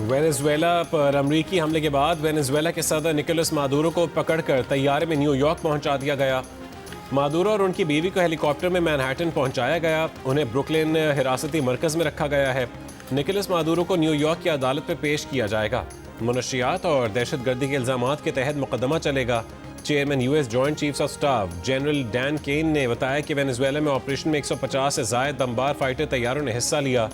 Venezuela पर अमरीकी हमले के बाद वेनेजुएला के सदर निकोलस मादुरो को पकड़कर तैयारे में न्यूयॉर्क पहुंचा दिया गया। मादुरो और उनकी बीवी को हेलीकॉप्टर में मैनहट्टन पहुंचाया गया। उन्हें ब्रुकलिन हिरासती मरकज़ में रखा गया है। निकोलस मादुरो को न्यूयॉर्क की अदालत में पेश किया जाएगा। मुनशियात और दहशतगर्दी के इल्ज़ामात के तहत मुकदमा चलेगा। Chairman US joint chiefs of staff general Dan Caine ने बताया कि वेनेजुएला में ऑपरेशन में 150 से ज़ायद दमदार फाइटर तैयारों ने हिस्सा लिया।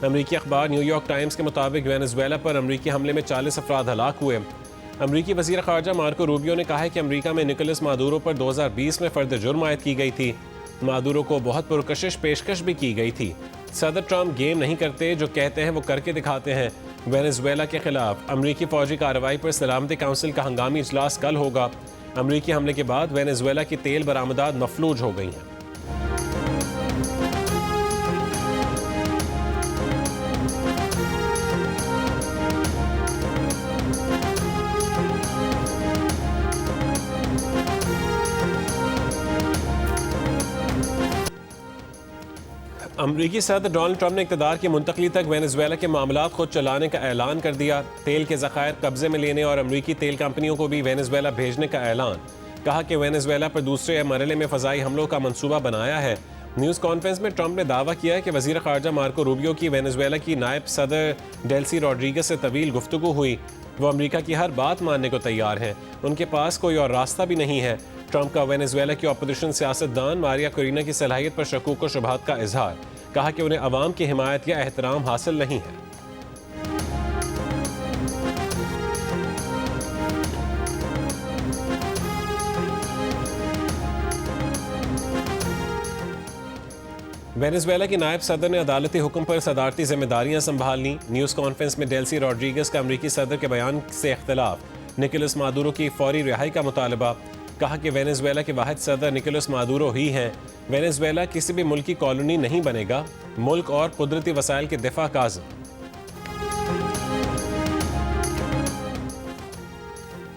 अमरीकी अखबार न्यूयॉर्क टाइम्स के मुताबिक वेनेजुएला पर अमरीकी हमले में 40 अफराद हलाक हुए। अमरीकी वज़ीर ख़ारजा मार्को रूबियो ने कहा है कि अमरीका में निकोलस मादुरो पर 2020 में फ़र्द जुर्म आयद की गई थी। मादुरो को बहुत पुरकशिश पेशकश भी की गई थी। सदर ट्रंप गेम नहीं करते, जो कहते हैं वो करके दिखाते हैं। वेनेजुएला के खिलाफ अमरीकी फ़ौजी कार्रवाई पर सलामती काउंसिल का हंगामी इजलास कल होगा। अमरीकी हमले के बाद वेनेजुएला की तेल बरामदात मफलूज हो गई हैं। अमरीकी सदर डोनाल्ड ट्रंप ने इक़्तिदार की मुंतकली तक वेनेजुएला के मामलात खुद चलाने का ऐलान कर दिया। तेल के ज़खायर कब्जे में लेने और अमरीकी तेल कंपनियों को भी वेनेजुएला भेजने का ऐलान। कहा कि वेनेजुएला पर दूसरे मरहले में फ़ज़ाई हमलों का मंसूबा बनाया है। न्यूज़ कॉन्फ्रेंस में ट्रंप ने दावा किया है कि वज़ीर ख़ारजा मार्को रूबियो की वेनेजुएला की नायब सदर डेल्सी रॉड्रिगेज से तवील गुफ्तगू हुई। वो अमरीका की हर बात मानने को तैयार हैं। उनके पास कोई और रास्ता भी नहीं है। ट्रंप का वेनेजुएला की अपोजिशन सियासतदान मारिया कोरिना की सलाहियत पर शकूक व शुबहात का इजहार। कहा कि उन्हें अवाम की हिमायत या एहतराम हासिल नहीं है। वेनेजुएला की नायब सदर ने अदालती हुक्म पर सदारती जिम्मेदारियां संभाल ली। न्यूज़ कॉन्फ्रेंस में डेल्सी रॉड्रिगेज का अमरीकी सदर के बयान से इख्तलाफ। निकोलस मादुरो की फौरी रिहाई का मुतालबा। कहा कि वेनेजुएला के वाहिद सदर निकोलस मादुरो ही हैं। वेनेजुएला किसी भी मुल्क की कॉलोनी नहीं बनेगा। मुल्क और कुदरती वसाइल के दिफा का आज़म।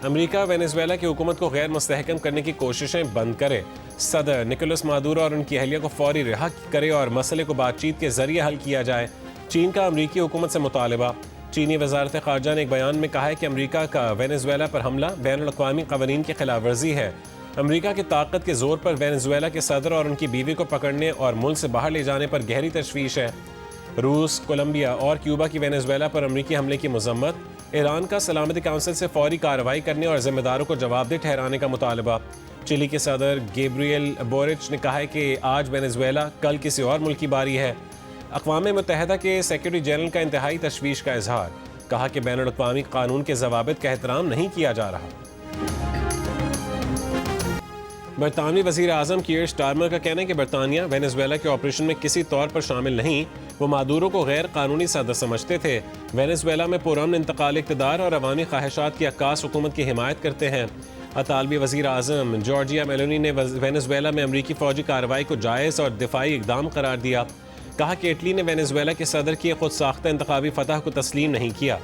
अमरीका वेनेजुएला की हुकूमत को गैर मुस्तहकम करने की कोशिशें बंद करे। सदर निकोलस मादुरो और उनकी अहलिया को फौरी रिहा करे और मसले को बातचीत के जरिए हल किया जाए। चीन का अमरीकी हुकूमत से मुतालबा। चीनी वजारत ख़ारजा ने एक बयान में कहा है कि अमरीका का वेनेजुएला पर हमला बैनुल-अक़वामी क़वानीन की खिलाफ वर्जी है। अमरीका की ताकत के जोर पर वेनेजुएला के सदर और उनकी बीवी को पकड़ने और मुल्क से बाहर ले जाने पर गहरी तशवीश है। रूस, कोलंबिया और क्यूबा की वेनेजुएला पर अमरीकी हमले की मजम्मत। ईरान का सलामती काउंसिल से फौरी कार्रवाई करने और जिम्मेदारों को जवाबदेह ठहराने का मुतालबा। चिली के सदर गैब्रियल बोरिच ने कहा है कि आज वेनेजुएला, कल किसी और मुल्क की बारी है। अक़वाम मुत्तहिदा के सेक्रेटरी जनरल का इंतहाई तशवीश का इजहार। कहा कि बैनुल-अक़वामी कानून के ज़वाबित का एहतराम नहीं किया जा रहा। बरतानवी वज़ीर आज़म कीयर स्टारमर का कहना है कि बरतानिया वेनेजुएला के ऑपरेशन में किसी तौर पर शामिल नहीं। वो मादुरो को गैर कानूनी सदर समझते थे। वेनेजुएला में पुरअमन इंतकाल इक़्तिदार और अवामी ख्वाहिशात की अक्कास हुकूमत की हिमायत करते हैं। अतालवी वज़ीर आज़म जॉर्जिया मेलोनी ने वेनेजुएला में अमरीकी फ़ौजी कार्रवाई को जायज़ और दिफाई इक़दाम करार दिया। कहा कि इटली ने वेनेजुएला के सदर की खुद साख्ता इंतखाबी फतह को तस्लीम नहीं किया।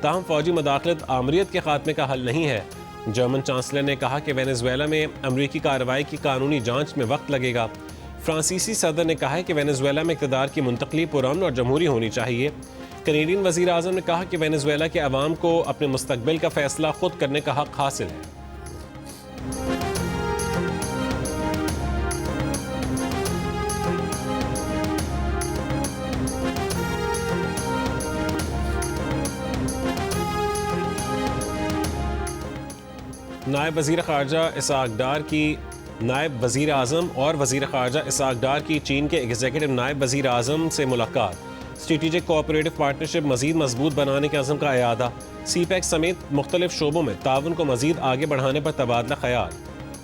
ताहम फ़ौजी मदाखलत आमरीत के खात्मे का हल नहीं है। जर्मन चांसलर ने कहा कि वेनेजुएला में अमरीकी कार्रवाई की कानूनी जांच में वक्त लगेगा। फ्रांसीसी सदर ने कहा है कि वेनेजुएला में इक़्तिदार की मुंतकली पुरअमन और जमहूरी होनी चाहिए। कनेडियन वज़ीर आज़म ने कहा कि वेनेजुएला के अवाम को अपने मुस्तकबिल का फ़ैसला खुद करने का हक़ हासिल है। नायब वज़ीर ख़ारजा इसहाक़ डार की नायब वज़ीर आज़म और वज़ीर ख़ारजा इसहाक़ डार की चीन के एग्जीक्यूटिव नायब वज़ीर आज़म से मुलाकात। स्ट्रेटेजिक कोऑपरेटिव पार्टनरशिप मज़ीद मजबूत बनाने के अज़म का इयादा। सीपैक समेत मुख्तलिफ शोबों में ताउन को मज़ीद आगे बढ़ाने पर तबादला ख़याल।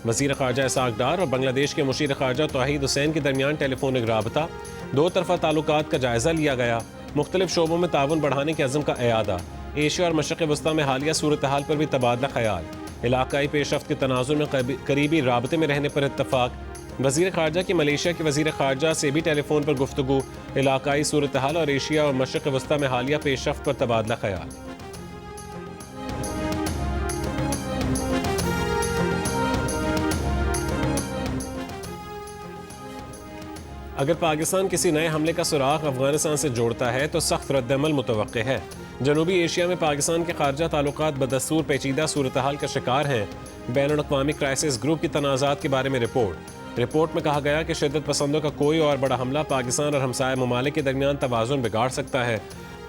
वज़ीर ख़ारजा इसहाक़ डार और बांग्लादेश के मुशीर ख़ारजा तौहीद हुसैन के दरमियान टेलीफोनिक राबता। दो तरफ़ा ताल्लुकात का जायज़ा लिया गया। मुख्तलिफ शोबों में ताउन बढ़ाने के अज़म का इयादा। एशिया और मशरिक़ वस्ता में हालिया सूरत हाल पर भी तबादला ख़याल। इलाकाई पेशरफ्त के तनाज़ुर में करीबी राबते में रहने पर इत्तफ़ाक। वज़ीर ख़ारजा की मलेशिया के वज़ीर ख़ारजा से भी टेलीफोन पर गुफ्तगू। इलाकाई सूरत हाल और एशिया और मशरिक़ वस्ता में हालिया पेशरफ्त पर तबादला ख़याल। अगर पाकिस्तान किसी नए हमले का सुराग अफगानिस्तान से जोड़ता है तो सख्त रद्दमल मुतवक्के है। जनूबी एशिया में पाकिस्तान के खारजा ताल्लुकात बदस्तूर पेचीदा सूरत हाल का शिकार हैं। बैनुल-अक़वामी क्राइसिस ग्रुप की तनाज़ात के बारे में रिपोर्ट में कहा गया कि शिद्दत पसंदों का कोई और बड़ा हमला पाकिस्तान और हमसाय ममालिक के दरमियान तवाज़ुन बिगाड़ सकता है।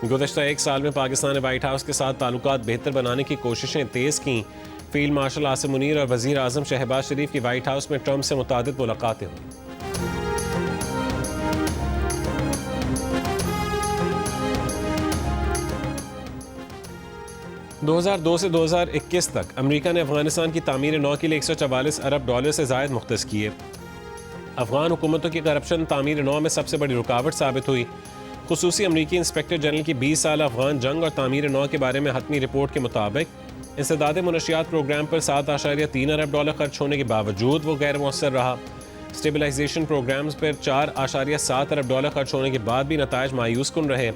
गुज़श्ता एक साल में पाकिस्तान ने वाइट हाउस के साथ ताल्लुकात बेहतर बनाने की कोशिशें तेज़ की। फील्ड मार्शल आसिम मुनीर और वज़ीर आज़म शहबाज शरीफ की वाइट हाउस में ट्रंप से मुतादिद मुलाकातें हुई। $2002 से 2021 तक अमेरिका ने अफगानिस्तान की तामीर नौ के लिए $144 अरब से ज़ायद मुख्तस किए। अफगान हुकूमतों की करप्शन तामीर नौ में सबसे बड़ी रुकावट साबित हुई। खुसूसी अमरीकी इंस्पेक्टर जनरल की 20 साल अफगान जंग और तामीर नौ के बारे में हतमी रिपोर्ट के मुताबिक इंसदाद मुनशियात प्रोग्राम पर $7.3 अरब खर्च होने के बावजूद वो गैर मौसर रहा। स्टेबलाइजेशन प्रोग्राम्स पर $4.7 अरब खर्च होने के बाद भी नताइज मायूस कुन रहे।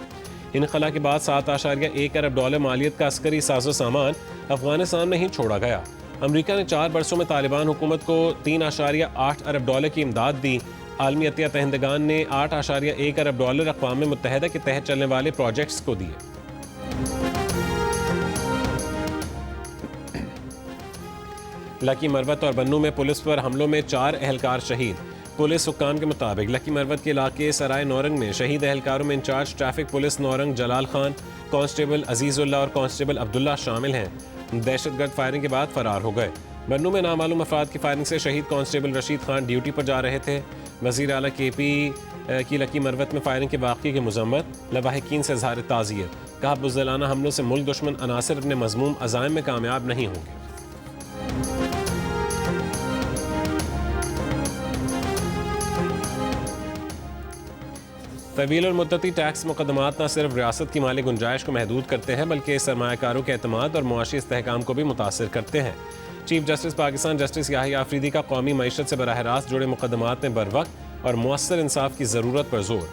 इनखला के बाद $7.1 अरब मालियत का अस्करी साजो सामान अफगानिस्तान में ही छोड़ा गया। अमरीका ने 4 बरसों में तालिबान हुकूमत को $3.8 अरब की इमदाद दी। आलमी अतिया दहिंदगान ने $8.1 अरब अक़वाम मुत्तहिदा के तहत चलने वाले प्रोजेक्ट्स को दिए। लकी मरवत और बन्नू में पुलिस पर हमलों में 4 एहलकार शहीद। पुलिस हुक्काम के मुताबिक लकी मरवत के इलाके सराय नौरंग में शहीद एहलकारों में इंचार्ज ट्रैफिक पुलिस नौरंग जलाल खान, कांस्टेबल अजीज़ुल्लाह और कांस्टेबल अब्दुल्ला शामिल हैं। दहशतगर्द फायरिंग के बाद फरार हो गए। बन्नू में नामालूम अफराद की फायरिंग से शहीद कांस्टेबल रशीद खान ड्यूटी पर जा रहे थे। वज़ीर आला KP की लकी मरवत में फायरिंग के वाक़ये की मज़म्मत, लवाहिकीन से इज़हार ताज़ियत। कहा बुज़दिलाना हमलों से मुल्क दुश्मन अनासर अपने मज़मूम अज़ाइम में कामयाब नहीं होंगे। तवील और मुद्दती टैक्स मुकदमात न सिर्फ रियासत की माली गुंजाइश को महदूद करते हैं बल्कि सरमायाकारों के एतमाद और मुआशी इस्तेहकाम को भी मुतासर करते हैं। Chief justice Pakistan justice Yahya Afridi का कौमी मईशत से बराह रास्त जुड़े मुकदमात में बरवक्त और मुअस्सर इंसाफ की ज़रूरत पर जोर।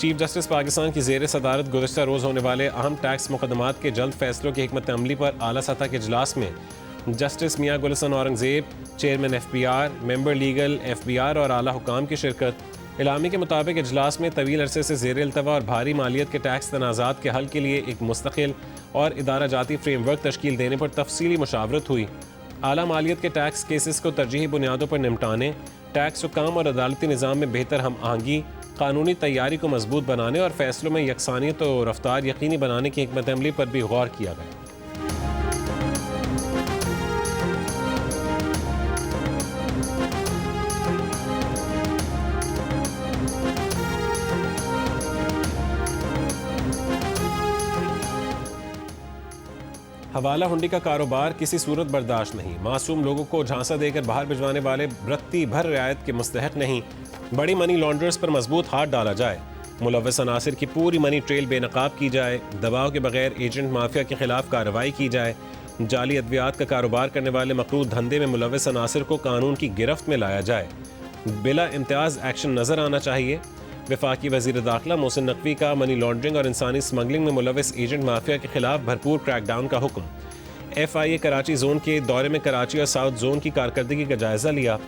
चीफ जस्टिस पाकिस्तान की ज़ेर सदारत गुज़श्ता रोज़ होने वाले अहम टैक्स मुकदमात के जल्द फैसलों की हिकमत अमली पर आला सतह के इजलास में justice Mian Gulshan Aurangzeb, chairman FBR, member legal FBR और आला हुकाम की शिरकत। इलामी के मुताबिक इजलास में तवील अरसे से ज़ेर अल्तवा और भारी मालियत के टैक्स तनाज़ात के हल के लिए एक मुस्तकिल और इदारा जाती फ्रेमवर्क तश्कील देने पर तफसीली मुशावरत हुई। आला मालियत के टैक्स केसेस को तरजीही बुनियादों पर निपटाने, टैक्स हुक्काम और अदालती निज़ाम में बेहतर हम आहंगी, कानूनी तैयारी को मजबूत बनाने और फैसलों में यकसानियत और रफ्तार यकीनी बनाने की हिकमत अमली पर भी गौर किया गया। हवाला हुंडी का कारोबार किसी सूरत बर्दाश्त नहीं। मासूम लोगों को झांसा देकर बाहर भिजवाने वाले रत्ती भर रियायत के मुस्तहक नहीं। बड़ी मनी लॉन्ड्रर्स पर मजबूत हाथ डाला जाए। मुलव्वस अनासिर की पूरी मनी ट्रेल बेनकाब की जाए। दबाव के बगैर एजेंट माफिया के खिलाफ कार्रवाई की जाए। जाली अद्वियात का कारोबार करने वाले मकरूह धंधे में मुलव्वस अनासिर को कानून की गिरफ्त में लाया जाए। बिला इम्तियाज एक्शन नजर आना चाहिए। वफाकी वज़ीर दाखिला मोहसिन नकवी का मनी लॉन्ड्रिंग और इंसानी स्मगलिंग में मुलव्वस एजेंट माफिया के खिलाफ भरपूर क्रैकडाउन का हुक्म। FIA कराची जोन के दौरे में कराची और साउथ जोन की कारकर्दगी का जायजा लिया।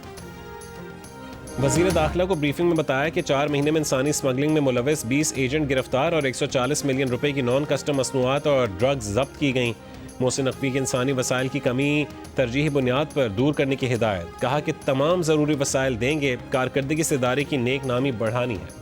वज़ीर दाखिला को ब्रीफिंग में बताया कि 4 महीने में इंसानी स्मगलिंग में मुलव्वस 20 एजेंट गिरफ्तार और 140 मिलियन रुपए की नॉन कस्टम मसनूआत और ड्रग्स जब्त की गई। मोहसिन नकवी की इंसानी वसाइल की कमी तरजीही बुनियाद पर दूर करने की हिदायत। कहा कि तमाम ज़रूरी वसाइल देंगे, कारकर्दगी से इदारे की नेक नामी बढ़ानी है।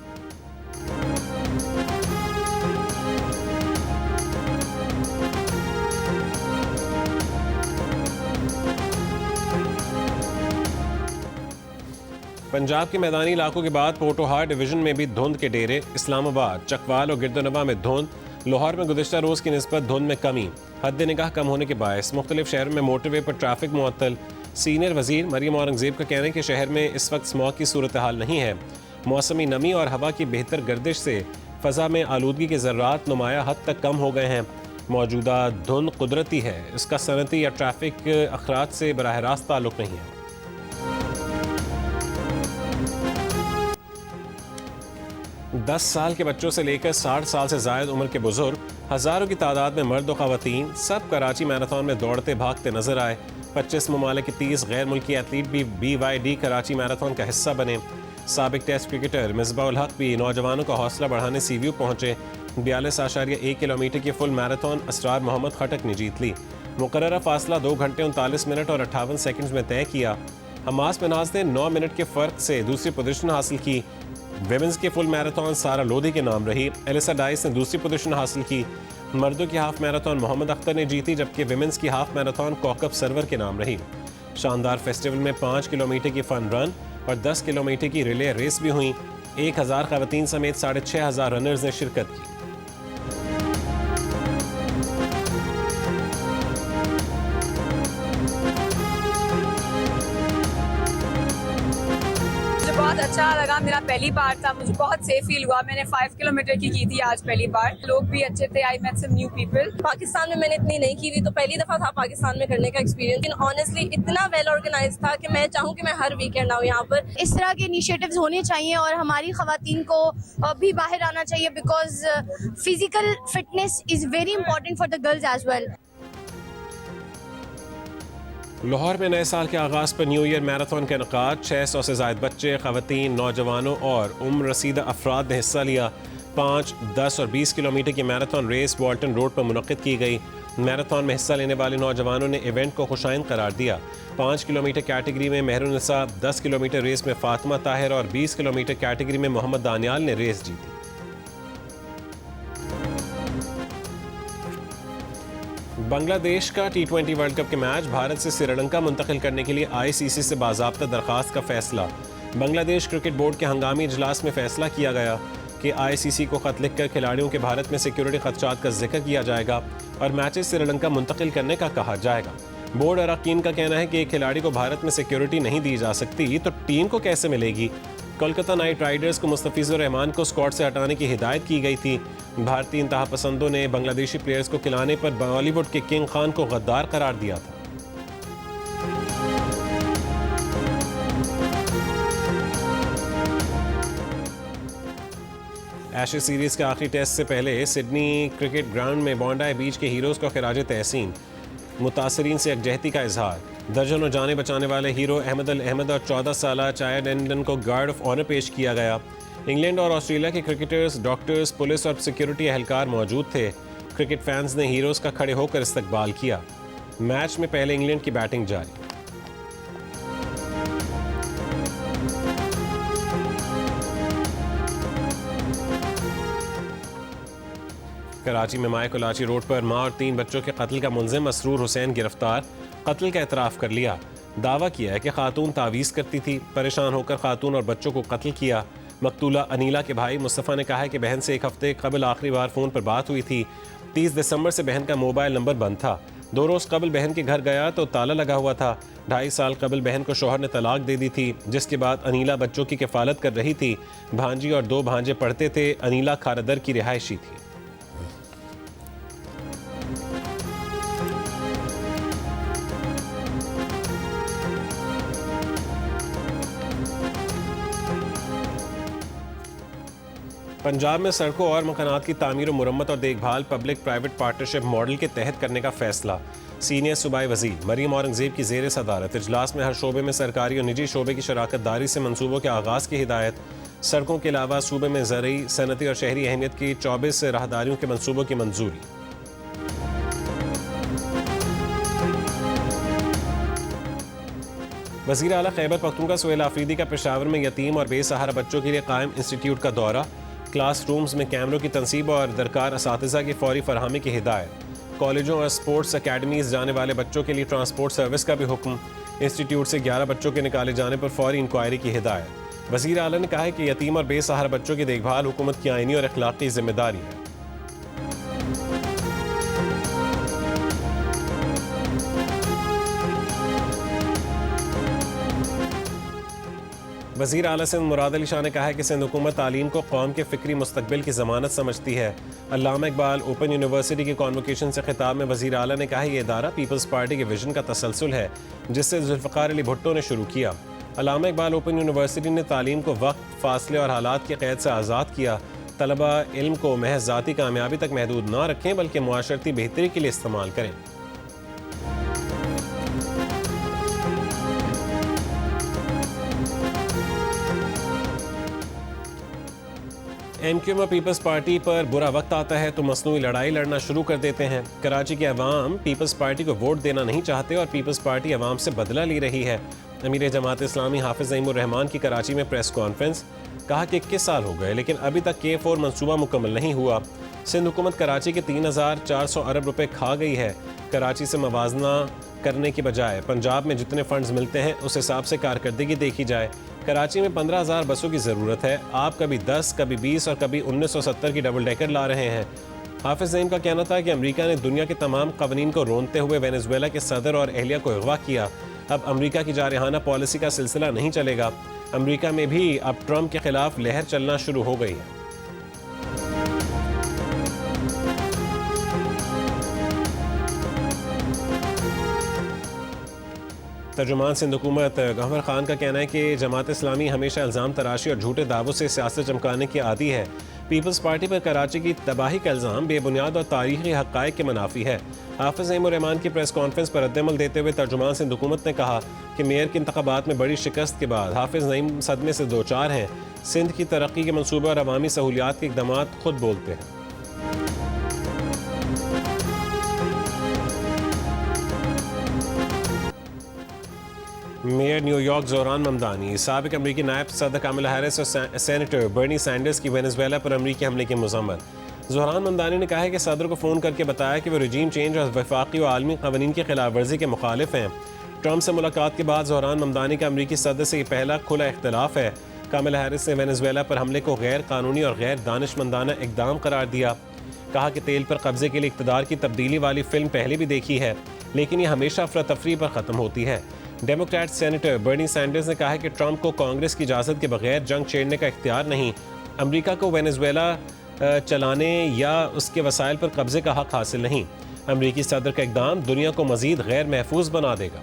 पंजाब के मैदानी इलाकों के बाद पोटोहार डिवीजन में भी धुंध के डेरे। इस्लामाबाद, चकवाल और गिरदोनवा में धुंध। लाहौर में गुज़श्ता रोज़ की निस्बत धुंध में कमी। हद निगाह कम होने के बायस मुख्तलिफ शहरों में मोटरवे पर ट्रैफिक मुअत्तल। सीनियर वज़ीर मरियम औरंगज़ेब का कहना है कि शहर में इस वक्त स्मॉग की सूरत हाल नहीं है। मौसमी नमी और हवा की बेहतर गर्दिश से फ़ज़ा में आलूदगी के ज़र्रात नुमाया हद तक कम हो गए हैं। मौजूदा धुंध कुदरती है, इसका सनती या ट्रैफिक अखराज से बराह रास्त ताल्लुक़ नहीं है। 10 साल के बच्चों से लेकर 60 साल से ज़ायद उम्र के बुजुर्ग, हज़ारों की तादाद में मर्द और ख़वातीन सब कराची मैराथन में दौड़ते भागते नजर आए। 25 ममालिक के 30 गैर मुल्की एथलीट भी BYD कराची मैराथन का हिस्सा बने। साबिक टेस्ट क्रिकेटर मिसबाउल हक भी नौजवानों का हौसला बढ़ाने सीव्यू पहुंचे। 42.1 किलोमीटर की फुल मैराथन असरार मोहम्मद खटक ने जीत ली। मुकर्ररा फासला 2 घंटे 39 मिनट और 58 सेकंड्स में तय किया। हमास मिनाज ने 9 मिनट के फर्क से दूसरी पोजीशन हासिल की। विमेंस के फुल मैराथन सारा लोधी के नाम रही। एलिसा डाइस ने दूसरी पोजीशन हासिल की। मर्दों की हाफ मैराथन मोहम्मद अख्तर ने जीती, जबकि विमेंस की हाफ मैराथन कौकब सरवर के नाम रही। शानदार फेस्टिवल में 5 किलोमीटर की फन रन और 10 किलोमीटर की रिले रेस भी हुई। 1000 खवातीन समेत 6500 रनर्स ने शिरकत की। बहुत अच्छा लगा, मेरा पहली बार था, मुझे बहुत सेफ फील हुआ। मैंने 5 किलोमीटर की थी आज पहली बार। लोग भी अच्छे थे, I met some new people. Pakistan में मैंने इतनी नहीं की थी, तो पहली दफा था पाकिस्तान में करने का एक्सपीरियंस। लेकिन ऑनेस्टली इतना वेल ऑर्गेनाइज था कि मैं चाहूँ कि मैं हर वीकेंड आऊँ यहाँ पर। इस तरह के इनिशिएटिव्स होने चाहिए और हमारी खवातीन को भी बाहर आना चाहिए, because physical fitness is very important for the girls as well. Lahore में नए साल के आगाज़ पर न्यू ईयर मैराथन का इनकाद। 600 से ज़ायद बच्चे, ख़वातीन, नौजवानों और उम्र रसीदा अफराद ने हिस्सा लिया। 5, 10 और 20 किलोमीटर की मैराथन रेस वॉल्टन रोड पर मुनक़्क़िद की गई। मैराथन में हिस्सा लेने वाले नौजवानों ने इवेंट को खुशाइन करार दिया। 5 किलोमीटर कैटेगरी में मेहरुन्निसा, 10 किलोमीटर रेस में फ़ातिमा ताहिर और 20 किलोमीटर कैटेगरी में मोहम्मद दानियाल ने रेस जीती। बांग्लादेश का T20 वर्ल्ड कप के मैच भारत से श्रीलंका मुंतकिल करने के लिए ICC से बाज़ाब्ता दरख्वास्त का फैसला। बांग्लादेश क्रिकेट बोर्ड के हंगामी इजलास में फैसला किया गया कि ICC को खत लिखकर खिलाड़ियों के भारत में सिक्योरिटी खदशात का जिक्र किया जाएगा और मैचेस श्रीलंका मुंतकिल करने का कहा जाएगा। बोर्ड अरकान का कहना है कि एक खिलाड़ी को भारत में सिक्योरिटी नहीं दी जा सकती तो टीम को कैसे मिलेगी। कोलकाता नाइट राइडर्स को मुस्तफिजुर रहमान को स्क्वाड से हटाने की हिदायत की गई थी। भारतीय इंतहा पसंदों ने बांग्लादेशी प्लेयर्स को खिलाने पर बॉलीवुड के किंग खान को गद्दार करार दिया था। एशेज सीरीज के आखिरी टेस्ट से पहले सिडनी क्रिकेट ग्राउंड में बॉन्डाई बीच के हीरोज को खिराज तहसीन। मुतासरीन से यकजहती का इजहार। दर्जनों जाने बचाने वाले हीरो अहमद अल अहमद और 14 साला चाया डेंडन को गार्ड ऑफ ऑनर पेश किया गया। इंग्लैंड और ऑस्ट्रेलिया के क्रिकेटर्स, डॉक्टर्स, पुलिस और सिक्योरिटी एहलकार मौजूद थे। क्रिकेट फैंस ने हीरोज का खड़े होकर इस्तकबाल किया। मैच में पहले इंग्लैंड की बैटिंग जारी। कराची में माए कोलाची रोड पर मां और 3 बच्चों के कत्ल का मुलजिम मसरूर हुसैन गिरफ्तार। कत्ल का एतराफ़ कर लिया। दावा किया है कि खातून तावीज़ करती थी। परेशान होकर खातून और बच्चों को कत्ल किया। मकतूला अनीला के भाई मुस्तफ़ा ने कहा है कि बहन से 1 हफ्ते कबल आखिरी बार फ़ोन पर बात हुई थी। 30 दिसंबर से बहन का मोबाइल नंबर बंद था। 2 रोज़ कबल बहन के घर गया तो ताला लगा हुआ था। 2.5 साल कबल बहन को शौहर ने तलाक दे दी थी, जिसके बाद अनीला बच्चों की किफ़ालत कर रही थी। भांजी और 2 भांजे पढ़ते थे। अनीला खारदर की रिहायशी थी। पंजाब में सड़कों और मकानात की तामीर और मुरम्मत और देखभाल पब्लिक प्राइवेट पार्टनरशिप मॉडल के तहत करने का फैसला। सीनियर सूबाई वज़ीर मरीम औरंगज़ेब की ज़ेर सदारत इजलास में हर शोबे में सरकारी और निजी शोबे की शराकत दारी से मनसूबों के आगाज़ की हिदायत। सड़कों के अलावा सूबे में ज़रूरी, सनती और शहरी अहमियत की 24 राहदारियों के मनसूबों की मंजूरी। वज़ीर आला खैबर पख्तूनख्वा सुहेल आफरीदी का पेशावर में यतीम और बेसहारा बच्चों के लिए कायम इंस्टीट्यूट का दौरा। क्लासरूम्स में कैमरों की तनसीब और दरकार असातिज़ा की फौरी फरहमी की हिदायत। कॉलेजों और स्पोर्ट्स अकेडमीज़ जाने वाले बच्चों के लिए ट्रांसपोर्ट सर्विस का भी हुक्म। इंस्टीट्यूट से 11 बच्चों के निकाले जाने पर फौरी इंक्वायरी की हिदायत। वज़ीर आला ने कहा है कि यतीम और बेसहारा बच्चों की देखभाल हुकूमत की आईनी और अखलाकी जिम्मेदारी है। वज़ीर आला सिंध मुराद अली शाह ने कहा है कि सिंध हुकूमत तालीम को कौम के फ़िक्री मुस्तकबिल की ज़मानत समझती है। अल्लामा इकबाल ओपन यूनिवर्सिटी की कॉन्वोकेशन से खिताब में वज़ीर आला ने कहा ये इदारा पीपल्स पार्टी के विजन का तसलसल है, जिससे जुल्फ़िकार अली भुट्टो ने शुरू किया। अल्लामा इकबाल ओपन यूनिवर्सिटी ने तालीम को वक्त, फासले और हालात की क़ैद से आज़ाद किया। तलबा इल्म को महज ज़ाती कामयाबी तक महदूद ना रखें, बल्कि मुआशरती बेहतरी के लिए इस्तेमाल करें। MQM और पीपल्स पार्टी पर बुरा वक्त आता है तो मसनूई लड़ाई लड़ना शुरू कर देते हैं। कराची के अवाम पीपल्स पार्टी को वोट देना नहीं चाहते और पीपल्स पार्टी अवाम से बदला ले रही है। अमीर जमात इस्लामी हाफिज नईमुर रहमान की कराची में प्रेस कॉन्फ्रेंस, कहा कि 21 साल हो गए लेकिन अभी तक K4 मंसूबा मुकम्मल नहीं हुआ। सिंध हुकूमत कराची के 3,400 अरब रुपए खा गई है। कराची से मवाजना करने की बजाय पंजाब में जितने फंड्स मिलते हैं उस हिसाब से कारकर्दगी देखी जाए। कराची में 15,000 बसों की ज़रूरत है। आप कभी 10, कभी 20 और कभी 1970 की डबल डेकर ला रहे हैं। हाफिज नईम का कहना था कि अमेरिका ने दुनिया के तमाम कवानीन को रोनते हुए वेनेजुएला के सदर और एहलिया को अगवा किया। अब अमेरिका की जारहाना पॉलिसी का सिलसिला नहीं चलेगा। अमेरिका में भी अब ट्रंप के खिलाफ लहर चलना शुरू हो गई है। तर्जुमान सिंध हुकूमत गहवर खान का कहना है कि जमात इस्लामी हमेशा इल्ज़ाम तराशी और झूठे दावों से सियासत चमकाने की आदी है। पीपल्स पार्टी पर कराची की तबाही का इल्ज़ाम बेबुनियाद और तारीखी हक़ाइक़ के मुनाफी है। हाफिज नईमुर रहमान की प्रेस कॉन्फ्रेंस पर रद्दअमल देते हुए तर्जुमान सिंध हुकूमत ने कहा कि मेयर के इंतखाबात में बड़ी शिकस्त के बाद हाफिज नईम सदमे से दो चार हैं। सिंध की तरक्की के मनसूबे और अवामी सहूलियात के इक़दाम खुद बोलते हैं। मेयर न्यूयॉर्क ज़ोहरान ममदानी साबिक़ अमरीकी नायब सदर कामिला हैरिस और सेनेटर बर्नी सैंडर्स की वेनेजुएला पर अमरीकी हमले की मज़म्मत। ज़ोहरान ममदानी ने कहा है कि सदर को फ़ोन करके बताया कि वो रजीम चेंज और वफाकी और आलमी क़वानीन की खिलाफ वर्जी के मुखालिफ हैं। ट्रंप से मुलाकात के बाद ज़ोहरान ममदानी का अमरीकी सदर से ये पहला खुला इख्तलाफ है। कामिला हैरिस ने वेनेजुएला पर हमले को गैर कानूनी और गैर दानिशमंदाना इक़दाम करार दिया। कहा कि तेल पर कब्जे के लिए इक़्तिदार की तब्दीली वाली फ़िल्म पहले भी देखी है लेकिन ये हमेशा अफरा तफरी पर ख़त्म होती है। डेमोक्रेट सेनेटर बर्नी सैंडर्स ने कहा है कि ट्रंप को कांग्रेस की इजाज़त के बगैर जंग छेड़ने का इख्तियार नहीं। अमेरिका को वेनेजुएला चलाने या उसके वसाइल पर कब्जे का हक हासिल नहीं। अमेरिकी सदर का इक़दाम दुनिया को मज़ीद गैर महफूज बना देगा।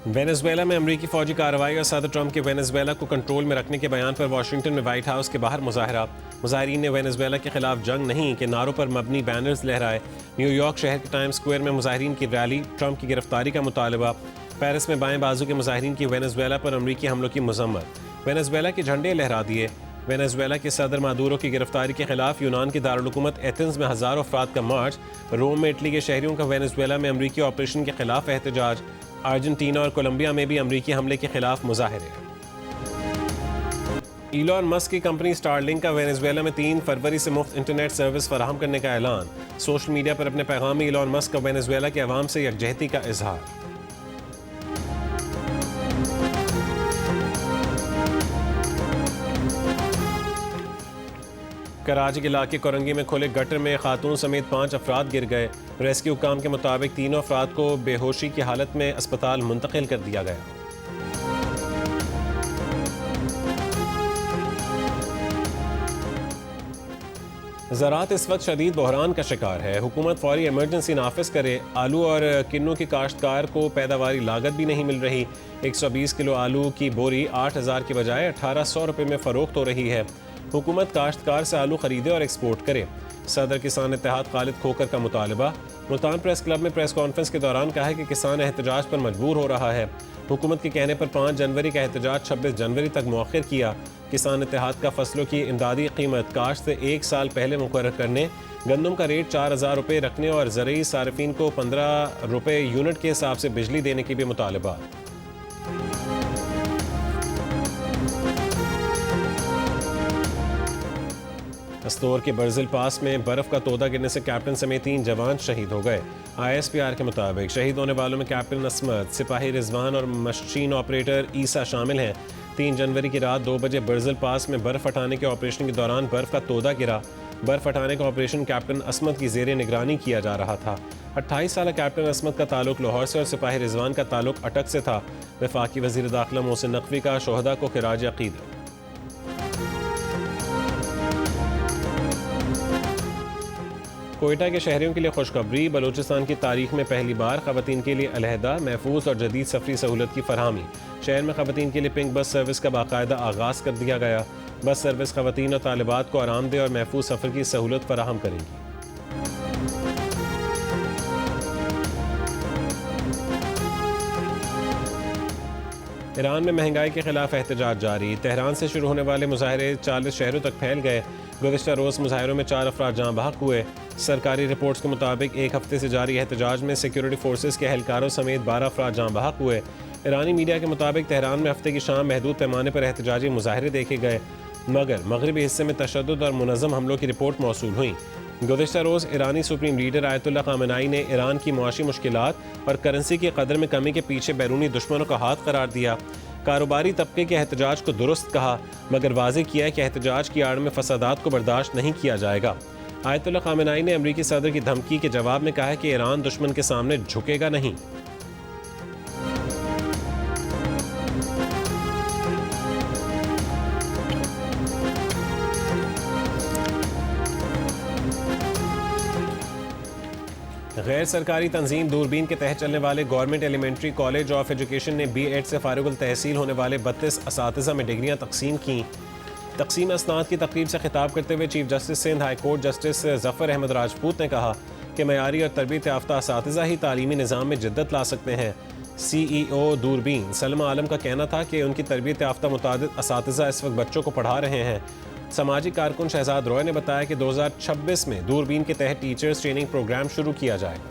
वेनेजुएला में अमरीकी फौजी कार्रवाई और सदर ट्रंप के वेनेजुएला को कंट्रोल में रखने के बयान पर वाशिंगटन में व्हाइट हाउस के बाहर मुजाहरा। मुजाहिरीन ने वेनेजुएला के खिलाफ जंग नहीं के नारों पर मबनी बैनर्स लहराए। न्यूयॉर्क शहर के टाइम्स स्क्वायर में मुजाहिरीन की रैली, ट्रंप की गिरफ्तारी का मुतालबा। पेरिस में बाएं बाजू के मुजाहिरीन की वेनेजुएला पर अमरीकी हमलों की मजम्मत। वेनेजुएला के झंडे लहरा दिए। वेनेजुएला के सदर मादुरो की गिरफ्तारी के खिलाफ यूनान की दारुल-हुकूमत एथेंस में हज़ारों अफराद का मार्च। रोम में इटली के शहरियों का वेनेजुएला में अमरीकी ऑपरेशन के खिलाफ एहतजाज। अर्जेंटीना और कोलंबिया में भी अमरीकी हमले के खिलाफ मुजाहरे। इलॉन मस्क की कंपनी स्टारलिंक का वेनेजुएला में 3 फरवरी से मुफ्त इंटरनेट सर्विस फराहम करने का ऐलान। सोशल मीडिया पर अपने पैगाम में इलॉन मस्क का वेनेजुएला के अवाम से यकजहती का इजहार। कराची के इलाके कोरंगी में खुले गटर में खातून समेत 5 अफराद गिर गए। रेस्क्यू काम के मुताबिक तीनों अफराद को बेहोशी की हालत में अस्पताल मुंतकिल कर दिया गया। ज़राअत इस वक्त शदीद बहरान का शिकार है। हुकूमत फौरी इमरजेंसी नाफिज करे। आलू और किन्नू की काश्तकार को पैदावारी लागत भी नहीं मिल रही। 120 किलो आलू की बोरी 8,000 की बजाय 1,800 रुपये में फ़रोख्त हो रही है। हुकूमत काश्तकार से आलू खरीदे और एक्सपोर्ट करे। सदर किसान इत्तेहाद खालिद खोकर का मुतालबा। मुल्तान प्रेस क्लब में प्रेस कॉन्फ्रेंस के दौरान कहा है कि किसान एहतजाज पर मजबूर हो रहा है। हुकूमत के कहने पर 5 जनवरी का एहतजाज 26 जनवरी तक मौखिर किया। किसान इत्तेहाद का फसलों की इमदादी कीमत काश्त से 1 साल पहले मुकर्रर करने, गंदम का रेट 4,000 रुपये रखने और ज़रूरी सार्फिन को 15 रुपये यूनिट के हिसाब से बिजली देने की भी मुतालबा। अस्तोर के बर्जिल पास में बर्फ का तोदा गिरने से कैप्टन समेत 3 जवान शहीद हो गए। ISPR के मुताबिक शहीद होने वालों में कैप्टन असमत, सिपाही रिजवान और मशीन ऑपरेटर ईसा शामिल हैं। 3 जनवरी की रात 2 बजे बर्जिल पास में बर्फ हटाने के ऑपरेशन के दौरान बर्फ का तोदा गिरा। बर्फ हटाने का ऑपरेशन कैप्टन असमत की जेर निगरानी किया जा रहा था। 28 साल कैप्टन असमत का ताल्लुक लाहौर से और सिपाही रिजवान का ताल्लुक अटक से था। वफाकी वज़ीर दाखिला मोहसिन नकवी का शोहदा को खिराज अक़ीदत। कोयटा के शहरियों के लिए खुशखबरी। बलूचिस्तान की तारीख में पहली बार ख़वातीन के लिए अलहदा, महफूज और जदीद सफरी सहूलत की फरहमी। शहर में ख़वातीन के लिए पिंक बस सर्विस का बाकायदा आगाज़ कर दिया गया। बस सर्विस ख़वातीन और तालिबात को आरामदेह और महफूज सफ़र की सहूलत फराहम करेंगी। ईरान में महंगाई के खिलाफ एहतजाज जारी। तेहरान से शुरू होने वाले मुजाहरे 40 शहरों तक फैल गए। गुज़िश्ता रोज़ मुजाहरों में 4 अफराद जाँ बहक हुए। सरकारी रिपोर्ट्स के मुताबिक एक हफ्ते से जारी एहतजाज में सिक्योरिटी फोर्सेस के एहलकारों समेत 12 अफराद जाँ बहक हुए। ईरानी मीडिया के मुताबिक तेहरान में हफ्ते की शाम महदूद पैमाने पर एहतजाजी मुजाहरे देखे गए, मगर मगरबी हिस्से में तशद्दुद और मुनज़्ज़म हमलों की रिपोर्ट मौसूल हुई। गुज़िश्ता रोज़ ईरानी सुप्रीम लीडर आयतुल्ला ख़ामेनी ने ईरान की मुआशी मुश्किलात और करेंसी की कदर में कमी के पीछे बैरूनी दुश्मनों का हाथ करार दिया। कारोबारी तबके के एहतजाज को दुरुस्त कहा, मगर वाज़ेह किया कि एहतजाज की आड़ में फसादात को बर्दाश्त नहीं किया जाएगा। आयतुल्ला ख़ामेनी ने अमरीकी सदर की धमकी के जवाब में कहा है कि ईरान दुश्मन के सामने झुकेगा नहीं। गैर सरकारी तंजीम दूरबीन के तहत चलने वाले government elementary college of education ने B.Ed से फारिगुल तहसील होने वाले 32 असातिज़ा में डिग्रियाँ तकसीम की। तकसीम असनाद की तकरीब से खिताब करते हुए chief justice Sindh high court justice Zafar Ahmed Rajput ने कहा कि मयारी और तरबियत याफ्ता असातिज़ा ही तालीमी निज़ाम में जिद्दत ला सकते हैं। CEO दूरबीन सलमा आलम का कहना था कि उनकी तरबियत याफ्ता मुतादिद असातिज़ा इस वक्त बच्चों को पढ़ा रहे हैं। समाजी कारकुन शहजाद रॉय ने बताया कि 2026 में दूरबीन के तहत टीचर्स ट्रेनिंग प्रोग्राम शुरू किया जाएगा।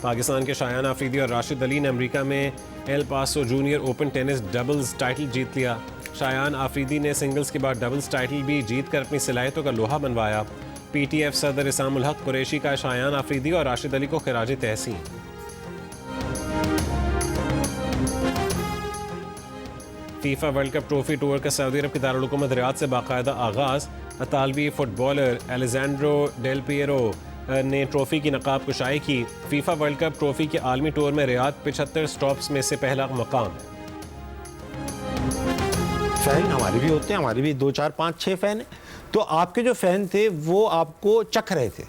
पाकिस्तान के शायान आफरीदी और राशिद अली ने अमेरिका में El Paso junior open tennis doubles title जीत लिया। शायान आफरीदी ने सिंगल्स के बाद डबल्स टाइटल भी जीत कर अपनी सलाहियतों का लोहा बनवाया। PTF सदर इसामुल हक कुरैशी का शायान आफरीदी और राशिद अली को खिराज तहसीन। FIFA world cup trophy tour का सऊदी अरब की दारुल हुकूमत रियाद से बाकायदा आगाज़। इतालवी फुटबॉलर एलेजेंड्रो डेल पिएरो ने ट्रॉफी की नकाब कुशाई की। फीफा वर्ल्ड कप ट्रॉफी के आलमी टूर में रियाद 75 स्टॉप्स में से पहला मकाम है। फ़ैन हमारे भी होते हैं, हमारे भी 2, 4, 5, 6 फ़ैन हैं। तो आपके जो फ़ैन थे वो आपको चख रहे थे।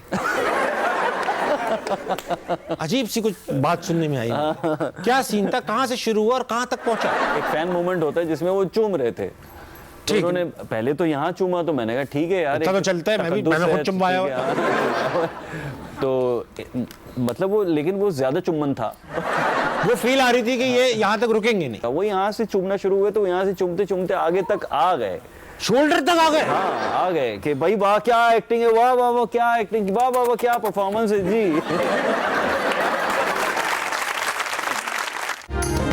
अजीब सी कुछ बात सुनने में आई। क्या सीन था, कहाँ से शुरू हुआ और कहाँ तक पहुंचा? एक फैन मोमेंट होता है जिसमें वो चूम रहे थे, तो उन्होंने पहले तो यहाँ चूमा, तो मैंने कहा ठीक है यार, तो चलता है, मैंने खुद चुम्बाया। तो मतलब वो, लेकिन वो ज्यादा चुम्बन था। वो फील आ रही थी कि ये यहाँ तक रुकेंगे नहीं। वो यहाँ से चूमना शुरू हुए तो यहाँ से चूमते चूमते आगे तक आ गए, शोल्डर तक आ गए। हाँ, आ गए कि भाई वाह क्या एक्टिंग है, वाह वाह वाह क्या एक्टिंग, वाह वाह वाह क्या परफॉर्मेंस है जी।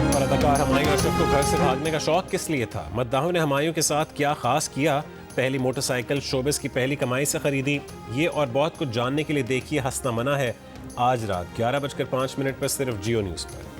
और अदाकार हुमायूं अशरफ को घर से भागने का शौक किस लिए था? मद्दाहों ने हुमायूं के साथ क्या खास किया? पहली मोटरसाइकिल शोबिस की पहली कमाई से खरीदी? ये और बहुत कुछ जानने के लिए देखिए हंसना मना है आज रात 11:05 पर सिर्फ जियो न्यूज़ पर।